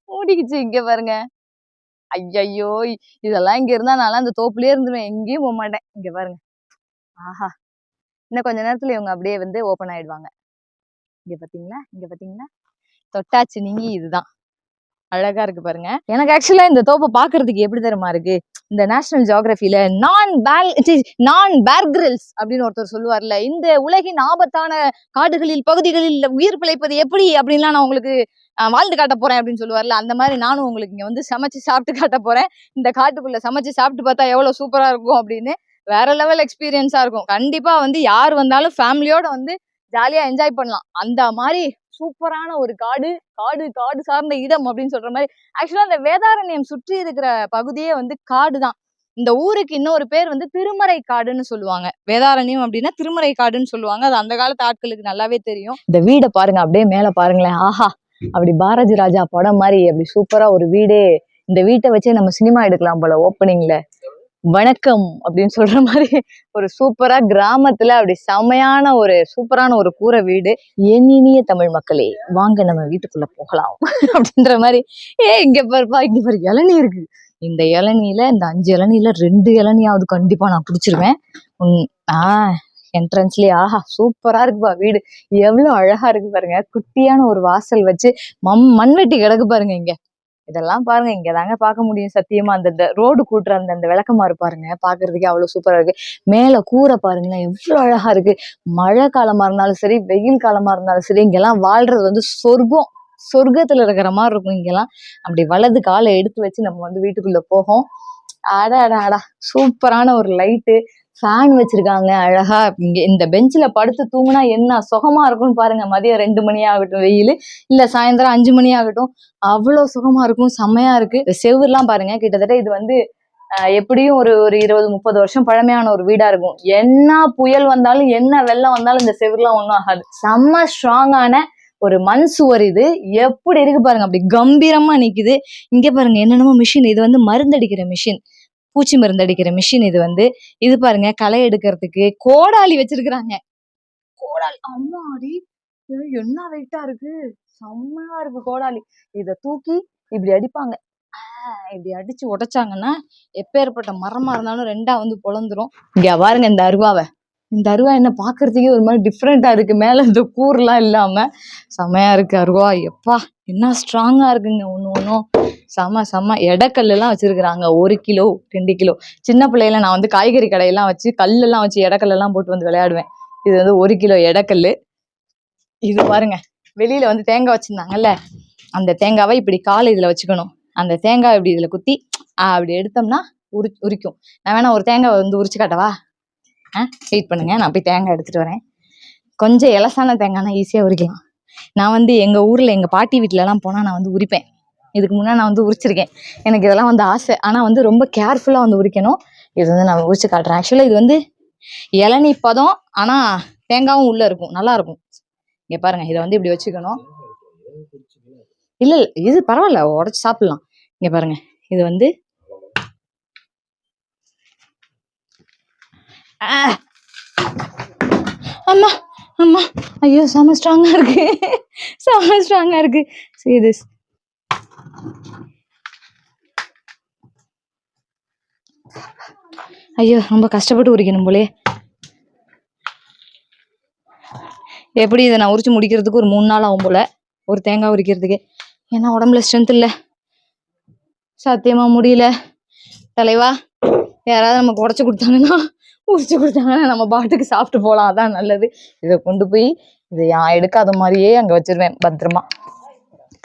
மூடிக்கிச்சு. இங்க பாருங்க. ஐயையோ! இதெல்லாம் இங்க இருந்தா நான்லாம் இந்த தோப்புலயே இருந்துருவேன். எங்கேயும் போக மாட்டேன். இங்க பாருங்க. ஆஹா! இன்னும் கொஞ்ச நேரத்துல இவங்க அப்படியே வந்து ஓப்பன் ஆயிடுவாங்க. இங்க பாத்தீங்களா? இங்க பாத்தீங்களா? தொட்டாச்சி நீங்கி இதுதான். அழகா இருக்கு பாருங்க. எனக்கு ஆக்சுவலா இந்த தோப்பை பாக்குறதுக்கு எப்படி தெரியுமா இருக்கு? இந்த நேஷனல் ஜியோகிராஃபில நான் பேர் கிரில்ஸ் அப்படின்னு ஒருத்தர் சொல்லுவார்ல, இந்த உலகின் ஆபத்தான காடுகளில் பகுதிகளில் உயிர் பிழைப்பது எப்படி அப்படின்லாம் நான் உங்களுக்கு வாழ்ந்து காட்ட போறேன் அப்படின்னு சொல்லுவார்ல, அந்த மாதிரி நானும் உங்களுக்கு இங்க வந்து சமைச்சு சாப்பிட்டு காட்ட போறேன். இந்த காட்டுக்குள்ள சமைச்சு சாப்பிட்டு பார்த்தா எவ்வளவு சூப்பரா இருக்கும் அப்படின்னு. வேற லெவல் எக்ஸ்பீரியன்ஸா இருக்கும். கண்டிப்பா வந்து யார் வந்தாலும் ஃபேமிலியோட வந்து ஜாலியா என்ஜாய் பண்ணலாம். அந்த மாதிரி சூப்பரான ஒரு காடு, காடு காடு சார்ந்த இடம் அப்படின்னு சொல்ற மாதிரி. ஆக்சுவலா அந்த வேதாரண்யம் சுற்றி இருக்கிற பகுதியே வந்து காடு தான். இந்த ஊருக்கு இன்னொரு பேர் வந்து திருமறை காடுன்னு சொல்லுவாங்க. வேதாரண்யம் அப்படின்னா திருமறை காடுன்னு சொல்லுவாங்க. அது அந்த காலத்து ஆட்களுக்கு நல்லாவே தெரியும். இந்த வீடை பாருங்க, அப்படியே மேல பாருங்களேன். ஆஹா, அப்படி பாரதி ராஜா படம் மாதிரி அப்படி சூப்பரா ஒரு வீடே. இந்த வீட்டை வச்சே நம்ம சினிமா எடுக்கலாம் போல ஓப்பனிங்ல. வணக்கம் அப்படின்னு சொல்ற மாதிரி ஒரு சூப்பரா கிராமத்துல அப்படி செமையான ஒரு சூப்பரான ஒரு கூரை வீடு. என் இனிய தமிழ் மக்களே, வாங்க நம்ம வீட்டுக்குள்ள போகலாம் அப்படின்ற மாதிரி. இங்க பாருப்பா, இங்க பாரு இளநீ இருக்கு. இந்த இளநியில, இந்த 5 இளநியில 2 இளநியாவது கண்டிப்பா நான் குடிச்சிருவேன். என்ட்ரன்ஸ்லயே ஆஹா சூப்பரா இருக்குப்பா வீடு. எவ்வளவு அழகா இருக்கு பாருங்க. குட்டியான ஒரு வாசல் வச்சு மண்வெட்டி கிடக்கு பாருங்க. இங்க இதெல்லாம் பாருங்க, இங்கதாங்க பார்க்க முடியும் சத்தியமா. அந்த ரோடு கூட்டுற அந்த விளக்கமாறு பாருங்க, பாக்குறதுக்கே அவ்வளவு சூப்பரா இருக்கு. மேல கூரை பாருங்களேன், எவ்வளவு அழகா இருக்கு. மழை காலமா இருந்தாலும் சரி, வெயில் காலமா இருந்தாலும் சரி, இங்கெல்லாம் வாழ்றது வந்து சொர்க்கம். சொர்க்கத்துல இருக்கிற மாதிரி இருக்கும் இங்கெல்லாம். அப்படி வலது காலை எடுத்து வச்சு நம்ம வந்து வீட்டுக்குள்ள போகும். அடா அடா அடா, சூப்பரான ஒரு லைட்டு, ஃபேன் வச்சிருக்காங்க அழகா. இங்க இந்த பெஞ்சில படுத்து தூங்குனா என்ன சுகமா இருக்கும்னு பாருங்க. மதியம் 2 மணி ஆகட்டும் வெயில், இல்ல சாயந்தரம் 5 மணி ஆகட்டும், அவ்வளவு சுகமா இருக்கும். செம்மையா இருக்கு. செவுர்லாம் பாருங்க, கிட்டத்தட்ட இது வந்து எப்படியும் ஒரு 20-30 வருஷம் பழமையான ஒரு வீடா இருக்கும். என்ன புயல் வந்தாலும் என்ன வெள்ளம் வந்தாலும் இந்த செவுர்லாம் ஒன்றும் ஆகாது. செம்ம ஸ்ட்ராங்கான ஒரு மண் சுவர். இது எப்படி இருக்கு பாருங்க, அப்படி கம்பீரமா நிக்குது. இங்க பாருங்க என்னென்னமோ மிஷின். இது வந்து மருந்தடிக்கிற மிஷின், பூச்சி மருந்து அடிக்கிற மிஷின். இது வந்து இது பாருங்க, களை எடுக்கிறதுக்கு கோடாலி வச்சிருக்கிறாங்க. கோடாலி அம்மாடி, என்ன வெயிட்டா இருக்கு, செம்மையா இருக்கு கோடாலி. இத தூக்கி இப்படி அடிப்பாங்க. இப்படி அடிச்சு உடைச்சாங்கன்னா எப்பேற்பட்ட மரமா இருந்தாலும் 2ஆ வந்து பொழந்துரும். இங்க பாருங்க இந்த அருவாவை. இந்த அருவா என்ன பாக்குறதுக்கே ஒரு மாதிரி டிஃப்ரெண்டா இருக்கு. மேல இந்த கூர்லாம் இல்லாம செமையா இருக்கு அருவா. எப்பா என்ன ஸ்ட்ராங்கா இருக்குங்க. ஒண்ணும் செம எடைக்கல் எல்லாம் வச்சிருக்கிறாங்க. 1 கிலோ 2 கிலோ. சின்ன பிள்ளையில நான் வந்து காய்கறி கடையெல்லாம் வச்சு கல்லெல்லாம் வச்சு எடைக்கல் எல்லாம் போட்டு வந்து விளையாடுவேன். இது வந்து 1 கிலோ எடைக்கல். இது பாருங்க, வெளியில வந்து தேங்காய் வச்சிருந்தாங்கல்ல, அந்த தேங்காவை இப்படி காலை இதுல வச்சுக்கணும். அந்த தேங்காய் இப்படி இதுல குத்தி அப்படி எடுத்தோம்னா உரிக்கும். நான் வேணா ஒரு தேங்காய் வந்து உரிச்சு காட்டவா? வெயிட் பண்ணுங்க, நான் போய் தேங்காய் எடுத்துட்டு வரேன். கொஞ்சம் இலசான தேங்காய்னா ஈஸியா உரிக்கலாம். நான் வந்து எங்க ஊர்ல எங்க பாட்டி வீட்டுல எல்லாம் போனா நான் வந்து உரிப்பேன். இதுக்கு முன்னாடி நான் வந்து உரிச்சிருக்கேன். எனக்கு இதெல்லாம் வந்து ஆசை. ஆனா வந்து ரொம்ப கேர்ஃபுல்லா வந்து உரிக்கணும். இது வந்து நான் உரிச்சு காட்டுறேன். ஆக்சுவலா இது வந்து இளநீ பதம், ஆனா தேங்காவும் உள்ள இருக்கும், நல்லா இருக்கும். இங்க பாருங்க, இதை வந்து இப்படி வச்சுக்கணும். இல்ல இது பரவாயில்ல, உடைச்சு சாப்பிடலாம். இங்க பாருங்க, இது வந்து அம்மா அம்மா, ஐயோ செம ஸ்ட்ராங்கா இருக்கு, செம ஸ்ட்ராங்கா இருக்கு. See this. ஐயோ ரொம்ப கஷ்டப்பட்டு உரிக்கணும் போலே. எப்படி இதை நான் உரிச்சு முடிக்கிறதுக்கு ஒரு 3 நாள் ஆகும் போல, ஒரு தேங்காய் உரிக்கிறதுக்கு. ஏன்னா உடம்புல ஸ்ட்ரென்த் இல்லை, சத்தியமா முடியல. தலைவா, யாராவது நமக்கு உடச்சு கொடுத்தாங்கன்னா, உரிச்சு கொடுத்தாங்கன்னா நம்ம பாட்டுக்கு சாப்பிட்டு போகலாம், அதான் நல்லது. இதை கொண்டு போய் இதை எடுக்காத மாதிரியே அங்கே வச்சிருவேன் பத்திரமா.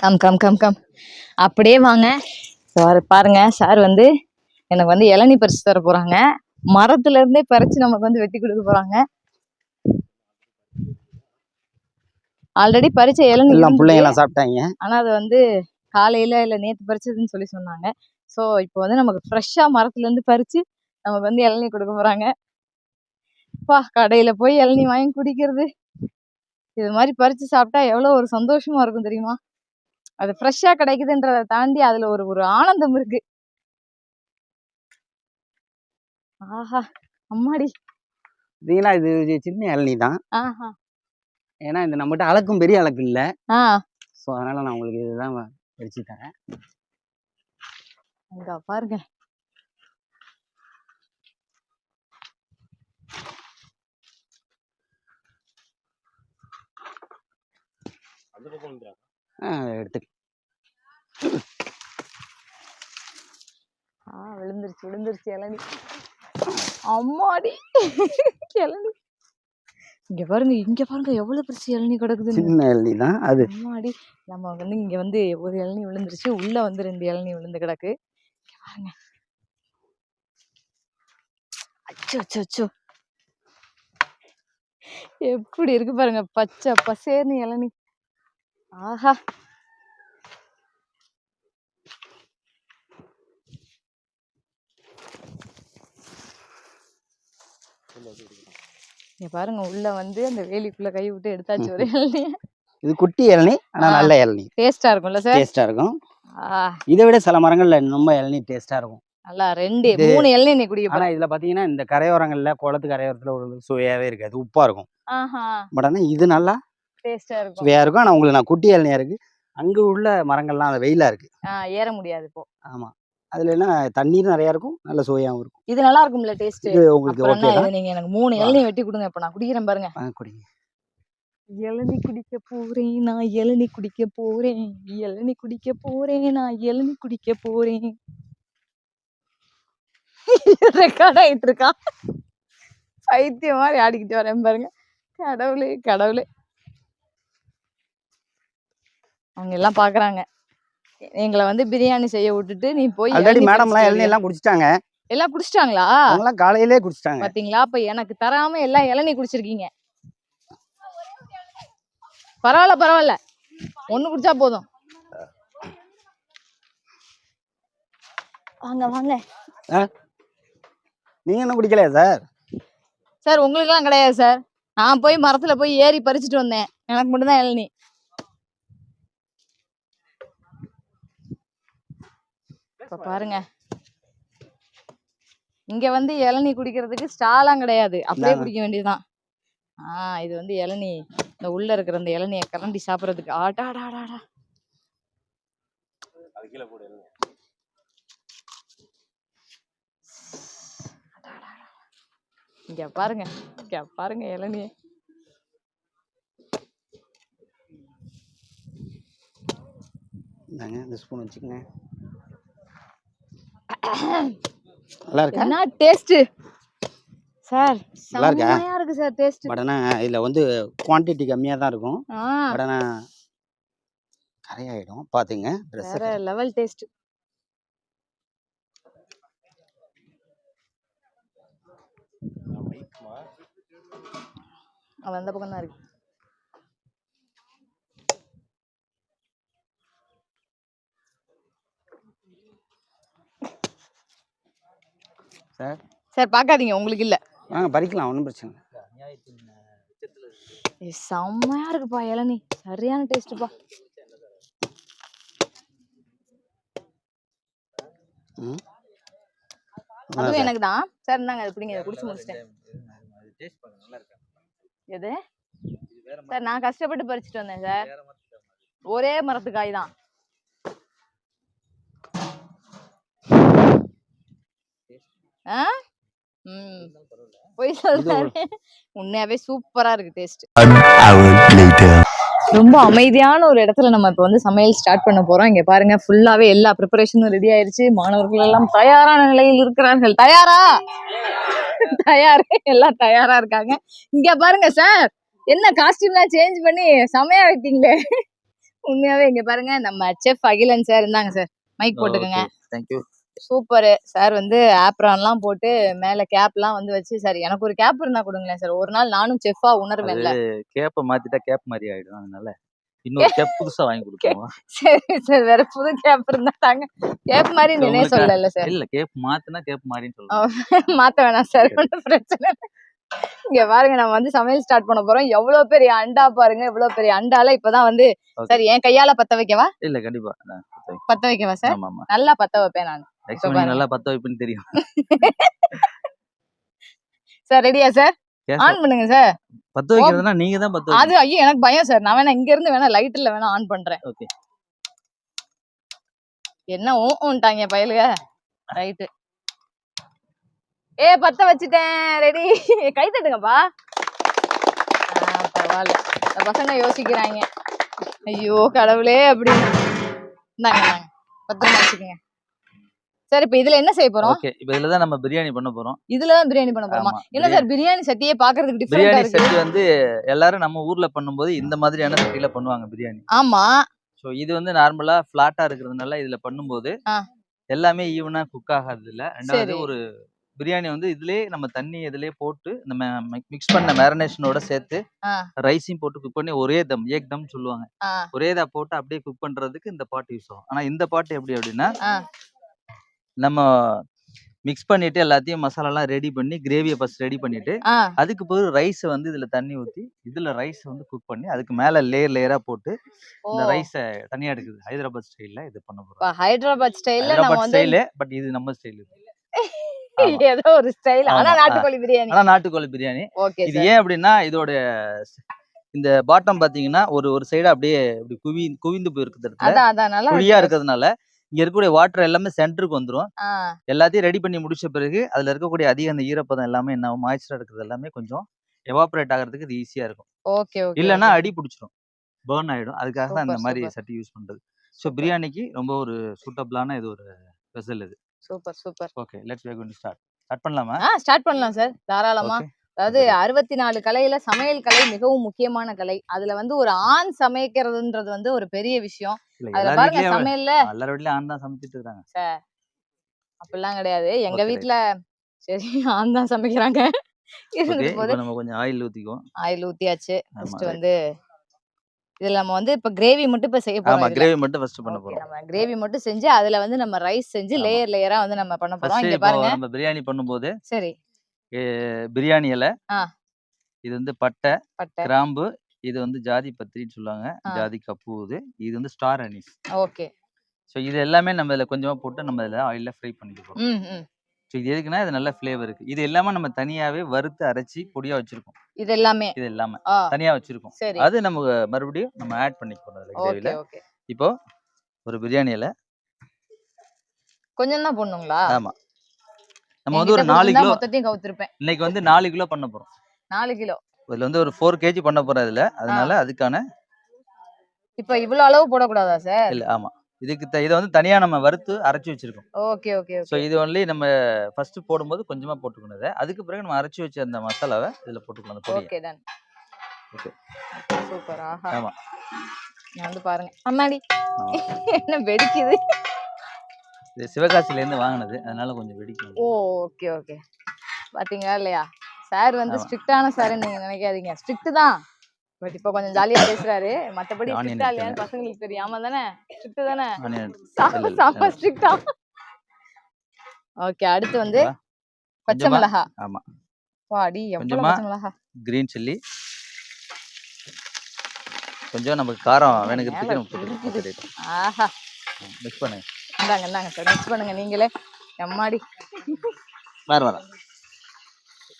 கம் கம் கம் கம், அப்படியே வாங்க. பாருங்க, சார் வந்து எனக்கு வந்து இளநீ பறிச்சு தர போறாங்க. மரத்துல இருந்தே பறிச்சு நமக்கு வந்து வெட்டி கொடுக்க போறாங்க. ஆல்ரெடி பறிச்ச இளநீ பிள்ளைங்களாம் சாப்பிட்டாங்க. ஆனா அது வந்து காலையில இல்ல நேத்து பறிச்சதுன்னு சொல்லி சொன்னாங்க. ஸோ இப்போ வந்து நமக்கு ஃப்ரெஷ்ஷா மரத்துல இருந்து பறிச்சு நமக்கு வந்து இளநீ கொடுக்க போறாங்க. கடையில போய் இளநீ வாங்கி குடிக்கிறது, இது மாதிரி பறிச்சு சாப்பிட்டா எவ்வளவு ஒரு சந்தோஷமா இருக்கும் தெரியுமா? அது ஃப்ரெஷ்ஷா கிடைக்குதுன்றதை தாண்டி அதுல ஒரு ஆனந்தம் இருக்கு. ஆஹா அம்மாடி. இது சின்ன இளநீ தான். ஏன்னா இந்த நம்மகிட்ட அளக்கும் பெரிய அளக்கு இல்ல. ஸோ அதனால நான் உங்களுக்கு இதுதான் பறிச்சு தரேன். அங்க பாருங்க, எடுத்து விழுந்துருச்சு இளநீ. அம்மாடி இளநீ. இங்க பாருங்க எவ்வளவு பெருசு இளநீ கிடக்குது. சின்ன இளநீ தான் அது. அம்மாடி, நம்ம வந்து இங்க வந்து ஒரு இளநீ விழுந்துருச்சு, உள்ள வந்து 2 இளநீ விழுந்து கிடக்கு. பாருங்க, அச்சோ அச்சோ அச்சோ, எப்படி இருக்கு பாருங்க, பச்சை பசேர்னு இளநீ. ஆஹா, இங்க பாருங்க உள்ள வந்து அந்த வேலிக்குள்ள கை விட்டு எடுத்தாச்சு ஒரு இளநீ. இது குட்டி இளநீ, ஆனா நல்ல இளநீ, டேஸ்டா இருக்கும்ல சார்? டேஸ்டா இருக்கும். ஆ, இதை விட சில மரங்கள்ல ரொம்ப இளநீ டேஸ்டா இருக்கும். நல்லா 2 இது 3 இளநீ நீ குடிக்க ஆனா போற. இதுல பாத்தீங்கன்னா இந்த கரையோரங்கள்ல குளத்து கரையோரத்துல ஒரு சுவையாவே இருக்காது, உப்பா இருக்கும். ஆஹா, பட் ஆனா இது நல்லா டேஸ்டா இருக்கும். சுவையா இருக்கும். ஆனா உங்களுக்கு நான் குட்டி இளநியா இருக்கு. அங்க உள்ள மரங்கள்லாம் அது வெயிலா இருக்கு. ஏற முடியாது இப்போ. ஆமா, அதுல என்ன தண்ணீர் நிறைய இருக்கும், நல்ல சுவையாவும் இருக்கும். இது நல்லா இருக்கும்ல டேஸ்ட்? இது உங்களுக்கு அப்புறம் ஓகே என்ன, தான். இது நீங்க எனக்கு 3 இளநீ வெட்டி கொடுங்க, இப்ப நான் குடிக்கிறேன் பாருங்க. குடிங்க. இளநீ குடிக்க போறேன் நான், இளநீ குடிக்க போறேன், இளநீ குடிக்க போறேன் நான், இளநீ குடிக்க போறேன். ரெக்கார்ட் ஆயிட்டு இருக்கா? பைத்தியம் மாதிரி ஆடிக்கிட்டு வரேன் பாருங்க. கடவுளே கடவுளே. அவங்க எல்லாம் பாக்குறாங்க எங்களை வந்து பிரியாணி செய்ய விட்டுட்டு நீ போய் ஆல்ரெடி இளநீ மேடம்லாம் பறிச்சுட்டு இளநீ வரியா? எல்லாம் குடிச்சிட்டாங்க. எல்லாம் குடிச்சிட்டாங்களா? அவங்கலாம் காலையிலே குடிச்சிட்டாங்க. பாத்தீங்களா? அப்ப எனக்கு தராம எல்லாம் இளநீ குடிச்சிருக்கீங்க. பரவாயில்ல பரவாயில்ல, 1 குடிச்சா போதும். வாங்க வாங்க நீங்க என்ன குடிக்கலையா சார்? சார், உங்களுக்குலாம் கிடையாது சார். நான் போய் மரத்துல போய் ஏறி பறிச்சுட்டு வந்தேன், எனக்கு மட்டும்தான் இளநீ. இப்ப பாருங்க, இங்க வந்து இளநீ குடிக்கிறதுக்கு ஸ்டாலாம் கிடையாது, அப்படியே குடிக்க வேண்டியதுதான். இது வந்து இளநீ, இந்த உள்ள இருக்கிற இந்த இளநியை கரண்டி சாப்பிடறதுக்கு. ஆடாடாடாடா, இங்க பாருங்க, இங்க பாருங்க இளநிய. இந்தாங்க, இந்த ஸ்பூன் வச்சுக்கங்க. நல்லா இருக்கா? என்ன டேஸ்ட் சார்? நல்லா இருக்கா? செம்மையா இருக்கு சார் டேஸ்ட். பட் ஆனா இதுல வந்து குவான்டிட்டி கம்மியா தான் இருக்கும். பட் ஆனா கரையாயிடும், பாத்துங்க. வேற லெவல் டேஸ்ட். அவன் அந்த பக்கம் தான் இருக்கு சார். சார், பார்க்காதீங்க, உங்களுக்கு இல்ல. வாங்க பறிக்கலாம், ஒன்றும் பிரச்சனை இல்லை. செம்மையா இருக்குப்பா இளநீ, சரியான டேஸ்ட்பா. அதுவும் எனக்கு தான் சார். இந்தாங்க, அது பிடிங்க, குடிச்சு முடிச்சிட்டேன். எது சார்? நான் கஷ்டப்பட்டு பறிச்சுட்டு வந்தேன் சார், ஒரே மரத்து காய் தான். போய் சொல்றாரு, உண்மையாவே சூப்பரா இருக்கு டேஸ்ட். ரொம்ப அமைதியான ஒரு இடத்துல நம்ம இப்ப வந்து சமையல் ஸ்டார்ட் பண்ண போறோம். இங்க பாருங்க, ஃபுல்லாவே எல்லா ப்ரிப்பரேஷனும் ரெடி ஆயிருச்சு. மாணவர்கள் எல்லாம் தயாரான நிலையில் இருக்கிறார்கள். தயாரா? தயார், எல்லாம் தயாரா இருக்காங்க. இங்க பாருங்க சார், என்ன காஸ்டியூம்லாம் சேஞ்ச் பண்ணி செமையா வெட்டிங்களே. உண்மையாவே இங்க பாருங்க, நம்ம செஃப் அகிலன் சார். இருந்தாங்க சார், மைக் போட்டுக்கோங்க. தேங்க்யூ. Super sir. வந்து ஆப்ரான்லாம் போட்டு மேல கேப்லாம் வந்து வச்சு, சார் எனக்கு ஒரு கேப் இருந்தா கொடுங்களேன் சார், ஒரு நாள் நானும் செஃப்பா உணர்வேன்ல. கேப்ப மாத்திட்டா கேப் மாதிரி ஆயிடும், அதனால இன்னொரு கேப் புதுசா வாங்கி கொடுப்போம். சரி சார், வேற புது கேப் இருந்தா தாங்க. கேப் மாதிரி நினைய சொல்லல சார். இல்ல, கேப் மாத்தினா கேப் மாதிரின்னு சொல்லுங்க. மாத்த வேணாம் சார், ஒன்றும் பிரச்சனை இல்லை. இங்க பாருங்க, நம்ம வந்து சமையல் ஸ்டார்ட் பண்ண போறோம். எவ்வளவு பெரிய அண்டா பாருங்க, எவ்வளவு பெரிய அண்டால இப்பதான் வந்து. சார், என் கையால பத்த வைக்கவா? இல்ல, கண்டிப்பா பத்த வைக்கவா சார்? நல்லா பத்த வைப்பேன் நான். நல்லா பத்த வைப்புன்னு தெரியும். சார், ரெடியா சார்? ஆன் பண்ணுங்க சார். பத்த வைக்கிறதுனா நீங்க தான் பத்த. அது ஐயோ, எனக்கு பயம் சார். நான் வேணா இங்க இருந்து வேணா லைட்ல வேணா ஆன் பண்றேன். ஓகே. என்ன ஓட்டாங்க பயலுக. ரைட். பத்த வச்சிட்டேன், ரெடி. கை தட்டுங்கப்பா. பரவாயில்ல, இந்த பசங்க யோசிக்கிறாங்க. ஐயோ கடவுளே, அப்படின்னு. இந்தாங்க, பத்திரமா வச்சுக்கோங்க சார். இப்ப இதுல என்ன செய்ய போறோம்? ஓகே, இப்போ இதுல தான் நம்ம பிரியாணி பண்ண போறோம். இதுல தான் பிரியாணி பண்ண போறோமா? என்ன சார், பிரியாணி சட்டியே பாக்குறதுக்கு டிஃபரெண்டா பிரியாணி இருக்கு. சட்டி வந்து எல்லாரும் நம்ம ஊர்ல பண்ணும்போது இந்த மாதிரியான சட்டில பண்ணுவாங்க பிரியாணி. ஆமா. சோ இது வந்து நார்மலா ஃபிளாட்டா இருக்கிறதுனால இதுல பண்ணும்போது எல்லாமே ஈவனா குக் ஆகாது இல்ல. ரெண்டாவது ஒரு பிரியாணி வந்து இதுலயே நம்ம தண்ணி இதுலயே போட்டு நம்ம மிக்ஸ் பண்ண மேரினேஷனோட சேர்த்து ரைஸையும் போட்டு குக் பண்ணி ஒரே தம் ஏக் தம் சொல்லுவாங்க. ஒரே இதா போட்டு அப்படியே குக் பண்றதுக்கு இந்த பாட் யூஸ் ஆகும். ஆனா இந்த பாட் எப்படி அப்படின்னா நம்ம மிக்ஸ் பண்ணிட்டு எல்லாத்தையும் மசாலாலாம் ரெடி பண்ணி கிரேவியை ஃபர்ஸ்ட் ரெடி பண்ணிட்டு அதுக்கு பிறகு ரைஸ் வந்து இதுல தண்ணி ஊத்தி இதுல ரைஸ் வந்து குக் பண்ணி அதுக்கு மேல லேயரா போட்டு இந்த ரைஸை தனியா எடுக்குது. ஹைதராபாத் ஸ்டைல்ல இது பண்ண போறோம். ஹைதராபாத் ஸ்டைல்ல ஹைதராபாத் ஸ்டைல் பட் இது நம்ம ஸ்டைல். ஏதோ ஒரு ஸ்டைல். ஆனா நாட்டுக்கோழி பிரியாணி. ஆனா நாட்டுக்கோழி பிரியாணி. இது ஏன் அப்படின்னா இதோட இந்த பாட்டம் பாத்தீங்கன்னா ஒரு சைடு அப்படியே குவிந்து போயிருக்குது. குழியா இருக்கிறதுனால இங்க இருக்கக்கூடிய வாட்டர் எல்லாமே சென்டருக்கு வந்துரும். எல்லாத்தையும் ரெடி பண்ணி முடிச்ச பிறகு அதுல இருக்கக்கூடிய அதிக அந்த ஈரப்பதம் எல்லாமே என்ன மாய்ச்சரா இருக்கிறது எல்லாமே கொஞ்சம் எவாபரேட் ஆகிறதுக்கு இது ஈஸியா இருக்கும். இல்லைன்னா அடி பிடிச்சிரும், பர்ன் ஆயிடும். அதுக்காக தான் இந்த மாதிரி சட்டி யூஸ் பண்றது. ஸோ பிரியாணிக்கு ரொம்ப ஒரு சூட்டபிளான இது ஒரு ஸ்பெஷல் இது. Super. Okay, let's going to start. Start பண்ணலாமா? ஸ்டார்ட் பண்ணலாம் சார், தாராளமா. அதாவது 64 கலையில சமையல் கலை மிகவும் முக்கியமான கலை. அதுல வந்து ஒரு ஆண் சமைக்கிறதுன்றது வந்து ஒரு பெரிய விஷயம். அதுல பாருங்க சமையல்ல எல்லார் வீட்லயும் ஆண் தான் சமைச்சிட்டு இருக்காங்க சார். அப்படிலாம் கிடையாது. எங்க வீட்ல சரி ஆண் தான் சமைக்கிறாங்க. நம்ம கொஞ்சம் ஆயில் ஊத்திக்குவோம். ஆயில் ஊத்தியாச்சு. ஃபர்ஸ்ட் வந்து இதுல நம்ம வந்து இப்ப கிரேவி மட்டும் இப்ப செய்ய போறோம். ஆமா, கிரேவி மட்டும் ஃபர்ஸ்ட் பண்ண போறோம். நம்ம கிரேவி மட்டும் செஞ்சு அதுல வந்து நம்ம ரைஸ் செஞ்சு லேயரா வந்து நம்ம பண்ண போறோம். இங்க பாருங்க நம்ம பிரியாணி பண்ணும்போது சரி பிரியாணி இலை, இது வந்து பட்டை, கிராம்பு, இது வந்து ஜாதி பத்திரின்னு சொல்லுவாங்க, ஜாதி கப்பூது, இது வந்து ஸ்டார் அனீஸ். ஓகே. ஸோ இது எல்லாமே நம்ம இதுல கொஞ்சமா போட்டு நம்ம இதுல ஆயில்ல ஃப்ரை பண்ணிக்கிறோம். ஸோ இது எதுக்குன்னா இது நல்ல ஃபிளேவர் இருக்கு. இது எல்லாமே நம்ம தனியாவே வறுத்து அரைச்சி பொடியா வச்சிருக்கோம். இது எல்லாமே தனியா வச்சிருக்கோம். அது நம்ம மறுபடியும் நம்ம ஆட் பண்ணிக்கிறோம் அதுல கிரேவில. இப்போ ஒரு பிரியாணி இலை கொஞ்சம் தான் போடணுங்களா? ஆமா, நம்ம வந்து ஒரு 4 கிலோ மொத்தத்தையும் கவுத்திருப்பேன். இன்னைக்கு வந்து 4 கிலோ பண்ண போறோம். 4 கிலோ இதுல வந்து ஒரு 4 kg பண்ண போறோம் இதுல. அதனால அதுக்கான இப்ப இவ்வளவு அளவு போடக்கூடாதா சார்? இல்ல, ஆமா, இதுக்கு இதை வந்து தனியா நம்ம வறுத்து அரைச்சு வச்சிருக்கோம். ஓகே. சோ இது ஒன்லி நம்ம ஃபர்ஸ்ட் போடும்போது கொஞ்சமா போட்டுக்கணும். அதுக்கு பிறகு நம்ம அரைச்சு வச்ச அந்த மசாலாவை இதுல போட்டுக்கலாம். Okay done. Okay super. ஆஹா, ஆமா, நான் வந்து பாருங்க அம்மாடி என்ன வெடிக்குது. இது சிவகாசில இருந்து வாங்குனது, அதனால கொஞ்சம் வெடிக்கும். ஓகே. பாத்தீங்களா இல்லையா, சார் வந்து ஸ்ட்ரிக்டான சார் நீங்க நினைக்காதீங்க. ஸ்ட்ரிக்ட் தான், பட் இப்ப கொஞ்சம் ஜாலியா பேசுறாரு. மத்தபடி ஸ்ட்ரிக்டா இல்லையான்னு பசங்களுக்கு தெரியாம தானே. ஸ்ட்ரிக்ட் தானே, செம்ம ஸ்ட்ரிக்டா. ஓகே, அடுத்து வந்து பச்சை மிளகா. ஆமா, வாடி எவ்வளவு பச்சை மிளகா. கிரீன் சில்லி கொஞ்சம் நமக்கு காரம் வேணுங்கிறதுக்கு நம்ம போட்டுக்கலாம். ஆஹா, மிக்ஸ் பண்ணுங்க. இந்தாங்க சார், மிக்ஸ் பண்ணுங்க நீங்களே. எம்மாடி வர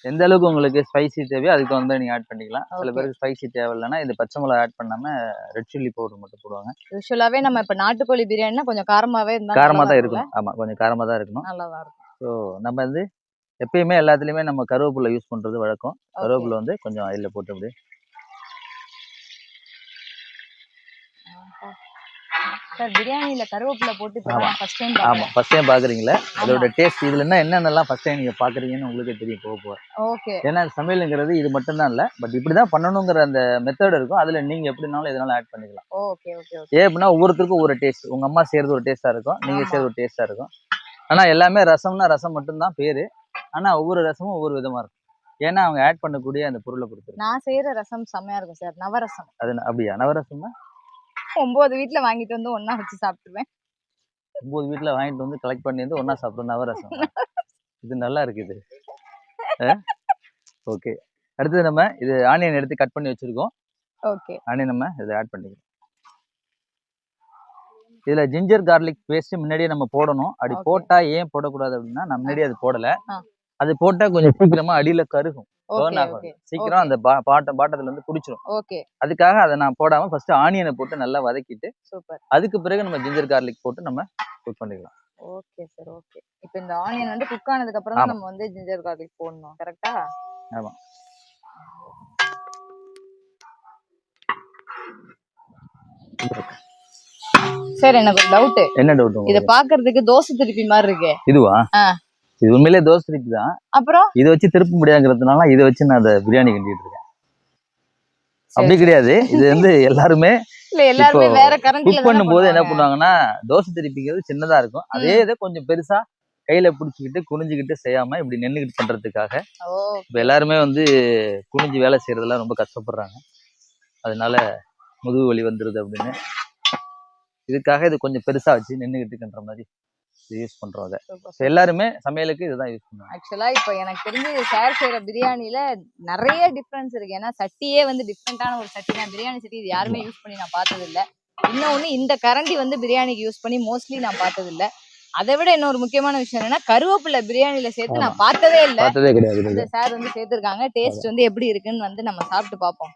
எந்த அளவுக்கு உங்களுக்கு ஸ்பைசி தேவையோ அதுக்கு வந்து நீங்க ஆட் பண்ணிக்கலாம். சில பேருக்கு ஸ்பைசி தேவையில்லைன்னா இது பச்சை மிளகா ஆட் பண்ணாம ரெட் சில்லி பவுடர் மட்டும் போடுவாங்க. யூசுவலாவே நம்ம இப்ப நாட்டுக்கோழி பிரியாணினா கொஞ்சம் காரமா தான் இருக்கணும். ஆமா, கொஞ்சம் காரமா தான் இருக்கணும். நல்லா தான் இருக்கும். ஸோ நம்ம வந்து எப்பயுமே எல்லாத்துலயுமே நம்ம கருவேப்பிலை யூஸ் பண்றது வழக்கம். கருவேப்பிலை வந்து கொஞ்சம் ஆயில்ல போட்டு அப்படியே. சார் பிரியாணில கருவேப்பிலை போட்டு ஃபர்ஸ்ட் டைம் ஆமா, ஃபர்ஸ்ட் டைம் பாக்குறீங்களா? அதோட டேஸ்ட் இதுல என்னென்னலாம் ஃபர்ஸ்ட் டைம் நீங்க பாக்குறீங்கன்னு உங்களுக்கே தெரியும் போக. ஓகே. ஏன்னா சமையல்ங்கிறது இது மட்டும் தான் இல்ல, பட் இப்படிதான் பண்ணணுங்கிற அந்த மெத்தட் இருக்கும். அதுல நீங்க எப்படினாலும் எதனாலும் ஆட் பண்ணிக்கலாம். ஓகே. ஏன் அப்படின்னா ஒவ்வொருத்தருக்கும் ஒவ்வொரு டேஸ்ட். உங்க அம்மா செய்யறது ஒரு டேஸ்டா இருக்கும், நீங்க செய்யறது ஒரு டேஸ்டா இருக்கும். ஆனா எல்லாமே ரசம்னா ரசம் மட்டும்தான் பேரு. ஆனா ஒவ்வொரு ரசமும் ஒவ்வொரு விதமா இருக்கும். ஏன்னா அவங்க ஆட் பண்ணக்கூடிய அந்த பொருளை பொறுத்து. நான் செய்யற ரசம் செம்மையா இருக்கும் சார், நவரசம். அது அப்படியா? நவரசம்னா 9 வீட்ல வாங்கிட்டு வந்து ஒண்ணா வச்சு சாப்பிட்டுருவேன். 9 வீட்ல வாங்கிட்டு வந்து கலெக்ட் பண்ணி வந்து ஒண்ணா சாப்பிடுவோம். நவரசம் இது நல்லா இருக்கு இது. ஓகே, அடுத்து நம்ம இது ஆனியன் எடுத்து கட் பண்ணி வச்சிருக்கோம். ஓகே, ஆனியன் நம்ம இதை ஆட் பண்ணிக்கலாம். இதுல ஜிஞ்சர் கார்லிக் பேஸ்ட் முன்னாடியே நம்ம போடணும். அப்படி போட்டா ஏன் போடக்கூடாது அப்படின்னா நம்ம முன்னாடியே அது போடல. அது போட்டா கொஞ்சம் சீக்கிரமா அடியில கருகும், சீக்கிரம் அந்த பாட்டத்துல வந்து குடிச்சிடும். அதுக்காக அதை நான் போடாம ஃபர்ஸ்ட் ஆனியனை போட்டு நல்லா வதக்கிட்டு அதுக்கு பிறகு நம்ம ஜிஞ்சர் கார்லிக் போட்டு நம்ம குக் பண்ணிக்கலாம். Okay sir, okay. இப்போ இந்த ஆனியன் வந்து குக் ஆனதுக்கு அப்புறம் தான் நம்ம வந்து ஜிஞ்சர் கார்லிக் போடணும், கரெக்ட்டா? ஆமா. சார் எனக்கு ஒரு டவுட். என்ன டவுட்? இத பாக்குறதுக்கு தோசை திருப்பி மாதிரி இருக்கு. இதுவா? இது உண்மையிலே தோசை திருப்பி தான். அப்புறம் இதை வச்சு திருப்ப முடியாதுங்கிறதுனால இதை வச்சு நான் அந்த பிரியாணி கிண்டிட்டு இருக்கேன். அப்படி கிடையாது, இது வந்து எல்லாருமே வேற கரண்டில குக் பண்ணும்போது என்ன பண்ணுவாங்கன்னா தோசை திருப்பிங்கிறது சின்னதா இருக்கும், அதே இதை கொஞ்சம் பெருசா கையில பிடிச்சிக்கிட்டு குனிஞ்சுக்கிட்டு செய்யாம இப்படி நின்றுக்கிட்டு பண்றதுக்காக. ஓ இப்போ எல்லாருமே வந்து குனிஞ்சு வேலை செய்யறதெல்லாம் ரொம்ப கஷ்டப்படுறாங்க. அதனால முதுகு வலி வந்துருது அப்படின்னு இதுக்காக இது கொஞ்சம் பெருசா வச்சு நின்றுக்கிட்டுன்ற மாதிரி யூஸ் பண்றோம். அதை எல்லாருமே சமையலுக்கு இதுதான் யூஸ் பண்ணுவாங்க. ஆக்சுவலா இப்போ எனக்கு தெரிஞ்சு சார் செய்யற பிரியாணில நிறைய டிஃபரன்ஸ் இருக்கு. ஏன்னா சட்டியே வந்து டிஃப்ரெண்டான ஒரு சட்டி தான். பிரியாணி சட்டி இது யாருமே யூஸ் பண்ணி நான் பார்த்தது இல்ல. இன்னொன்னு இந்த கரண்டி வந்து பிரியாணிக்கு யூஸ் பண்ணி மோஸ்ட்லி நான் பார்த்தது இல்ல. அதை விட இன்னொரு முக்கியமான விஷயம் என்னன்னா கருவேப்பிலை பிரியாணில சேர்த்து நான் பார்த்ததே இல்ல. பார்த்ததே கிடையாது. இந்த சார் வந்து சேர்த்திருக்காங்க. டேஸ்ட் வந்து எப்படி இருக்குன்னு வந்து நம்ம சாப்பிட்டு பார்ப்போம்.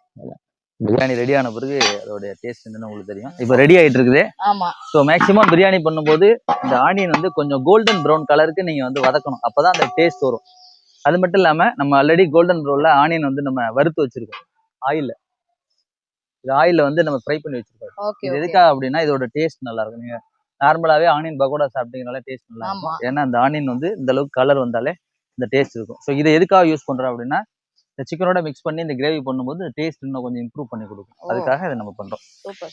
பிரியாணி ரெடி ஆன பிறகு அதோடைய டேஸ்ட் என்னன்னு உங்களுக்கு தெரியும். இப்போ ரெடி ஆயிட்டு இருக்குது. ஆமா. ஸோ மேக்ஸிமம் பிரியாணி பண்ணும்போது இந்த ஆனியன் வந்து கொஞ்சம் கோல்டன் ப்ரௌன் கலருக்கு நீங்க வந்து வதக்கணும். அப்பதான் அந்த டேஸ்ட் வரும். அது மட்டும் இல்லாம நம்ம ஆல்ரெடி கோல்டன் ப்ரௌன்ல ஆனியன் வந்து நம்ம வறுத்து வச்சிருக்கோம் ஆயில்ல. இது ஆயில்ல வந்து நம்ம ஃப்ரை பண்ணி வச்சிருக்கோம். இது எதுக்காக அப்படின்னா இதோட டேஸ்ட் நல்லா இருக்கும். நீங்க நார்மலாவே ஆனியன் பகோடா சாப்பிட்டீங்கனால டேஸ்ட் நல்லா இருக்கும். ஏன்னா அந்த ஆனியன் வந்து இந்த அளவுக்கு கலர் வந்தாலே இந்த டேஸ்ட் இருக்கும். ஸோ இதை எதுக்காக யூஸ் பண்றோம் அப்படின்னா இந்த சிக்கனோட மிக்ஸ் பண்ணி இந்த கிரேவி பண்ணும்போது டேஸ்ட் இன்னும் கொஞ்சம் இம்ப்ரூவ் பண்ணி கொடுக்கும். அதுக்காக இதை நம்ம பண்றோம்.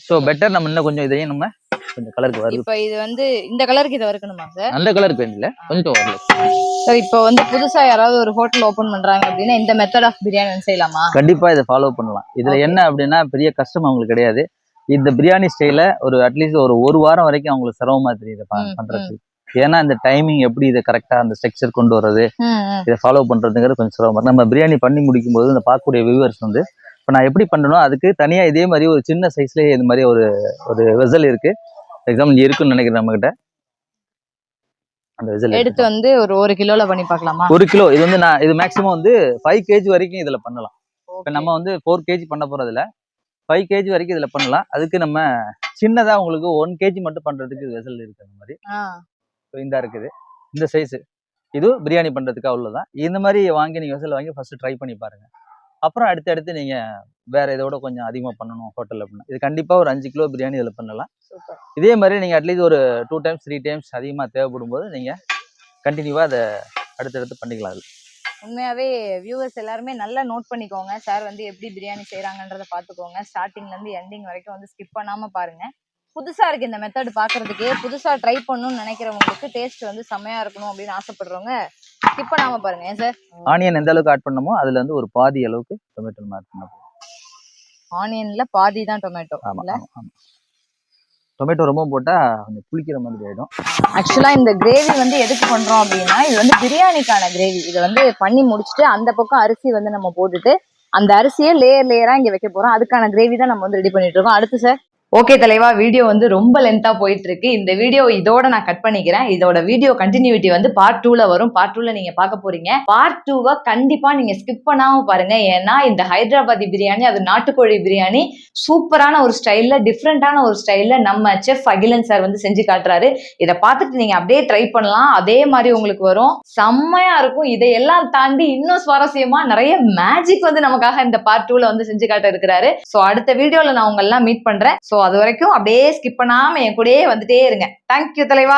ஸோ பெட்டர் நம்ம இன்னும் கொஞ்சம் இதையும் நம்ம கொஞ்சம் கலருக்கு வருது. இப்போ இது வந்து இந்த கலருக்கு இதை வறுக்கணுமா சார்? அந்த கலருக்கு வேண்டியல கொஞ்சம் வரல சார். இப்போ வந்து புதுசா யாராவது ஒரு ஹோட்டல் ஓபன் பண்றாங்க அப்படின்னா இந்த மெத்தட் ஆஃப் பிரியாணி செய்யலாமா? கண்டிப்பா இதை ஃபாலோ பண்ணலாம். இதுல என்ன அப்படின்னா பெரிய கஷ்டம் அவங்களுக்கு கிடையாது. இந்த பிரியாணி ஸ்டைல ஒரு அட்லீஸ்ட் ஒரு வாரம் வரைக்கும் அவங்களுக்கு சிரமமா தெரியுது பண்றதுக்கு. ஏன்னா இந்த டைமிங் எப்படி இதை கரெக்டா அந்த ஸ்ட்ரக்சர் கொண்டு வர்றது, இதை ஃபாலோ பண்றதுங்கிறது கொஞ்சம் சிரமம். நம்ம பிரியாணி பண்ணி முடிக்கும் போது இந்த பார்க்கக்கூடிய வியூவர்ஸ் வந்து இப்போ நான் எப்படி பண்ணணும் அதுக்கு தனியா இதே மாதிரி ஒரு சின்ன சைஸ்லயே இது மாதிரி ஒரு வெசல் இருக்கு. எக்ஸாம்பிள் இருக்குன்னு நினைக்கிறேன் நம்ம கிட்ட. அந்த வெசல் எடுத்து வந்து ஒரு கிலோல பண்ணி பார்க்கலாமா? 1 கிலோ இது வந்து இது மேக்ஸிமம் வந்து 5 kg வரைக்கும் இதுல பண்ணலாம். இப்போ நம்ம வந்து 4 kg பண்ண போறதுல 5 kg வரைக்கும் இதுல பண்ணலாம். அதுக்கு நம்ம சின்னதா உங்களுக்கு 1 kg மட்டும் பண்றதுக்கு வெசல் இருக்கு. அந்த மாதிரி இந்த இருக்குது இந்த சைஸ். இது பிரியாணி பண்றதுக்கு அவ்வளவுதான். இந்த மாதிரி வாங்கி நீங்க வெசல் வாங்கி ஃபர்ஸ்ட் ட்ரை பண்ணி பாருங்க. அப்புறம் அடுத்து நீங்க வேற இதோட கொஞ்சம் அதிகமா பண்ணணும் ஹோட்டல் அப்படின்னா இது கண்டிப்பா ஒரு 5 கிலோ பிரியாணி இதுல பண்ணலாம். இதே மாதிரி நீங்க அட்லீஸ்ட் ஒரு 2 times 3 times அதிகமா தேவைப்படும் போது நீங்க கண்டினியூவா அதை அடுத்தடுத்து பண்ணிக்கலாம். உண்மையாவே வியூவர்ஸ் எல்லாருமே நல்லா நோட் பண்ணிக்கோங்க. சார் வந்து எப்படி பிரியாணி செய்யறாங்கன்றத பாத்துக்கோங்க. ஸ்டார்டிங்ல இருந்து எண்டிங் வரைக்கும் வந்து ஸ்கிப் பண்ணாம பாருங்க. புதுசா இருக்கு இந்த மெத்தட் பாக்குறதுக்கு. புதுசா ட்ரை பண்ணணும்னு நினைக்கிறவங்களுக்கு டேஸ்ட் வந்து செமையா இருக்கணும் அப்படின்னு ஆசைப்படுறவங்க ஸ்கிப் பண்ணாம பாருங்க. ஏன் சார்? ஆனியன் எந்த அளவுக்கு ஆட் பண்ணமோ அதுல இருந்து ஒரு பாதி அளவுக்கு டொமேட்டோ ஆட் பண்ணணும். ஆனியன்ல பாதி தான் டொமேட்டோ. டொமேட்டோ ரொம்ப போட்டா கொஞ்சம் புளிக்கிற மாதிரி ஆயிடும். ஆக்சுவலா இந்த கிரேவி வந்து எதுக்கு பண்றோம் அப்படின்னா இது வந்து பிரியாணிக்கான கிரேவி. இது வந்து பண்ணி முடிச்சுட்டு அந்த பக்கம் அரிசி வந்து நம்ம போட்டுட்டு அந்த அரிசியை லேயரா இங்க வைக்க போறோம். அதுக்கான கிரேவி தான் நம்ம வந்து ரெடி பண்ணிட்டு இருக்கோம். அடுத்து சார். ஓகே தலைவா, வீடியோ வந்து ரொம்ப லென்த்தா போயிட்டு இருக்கு. இந்த வீடியோ இதோட நான் கட் பண்ணிக்கிறேன். இதோட வீடியோ கண்டினியூட்டி வந்து பார்ட் 2ல வரும். பார்ட் 2ல நீங்க பார்க்க போறீங்க. பார்ட் 2 கண்டிப்பா நீங்க ஸ்கிப் பண்ணாம பாருங்க. ஏன்னா இந்த ஹைதராபாதி பிரியாணி, அது நாட்டுக்கோழி பிரியாணி சூப்பரான ஒரு ஸ்டைல்ல, டிஃப்ரெண்டான ஒரு ஸ்டைல்ல நம்ம செஃப் அகிலன் சார் வந்து செஞ்சு காட்டுறாரு. இதை பார்த்துட்டு நீங்க அப்படியே ட்ரை பண்ணலாம். அதே மாதிரி உங்களுக்கு வரும். செம்மையா இருக்கும். இதையெல்லாம் தாண்டி இன்னும் சுவாரஸ்யமா நிறைய மேஜிக் வந்து நமக்காக இந்த பார்ட் 2ல வந்து செஞ்சு காட்ட இருக்கிறாரு. சோ அடுத்த வீடியோல நான் உங்க எல்லாம் மீட் பண்றேன். அது வரைக்கும் அப்படியே ஸ்கிப் பண்ணாம என் கூடயே வந்துட்டே இருங்க. தேங்க்யூ தலைவா.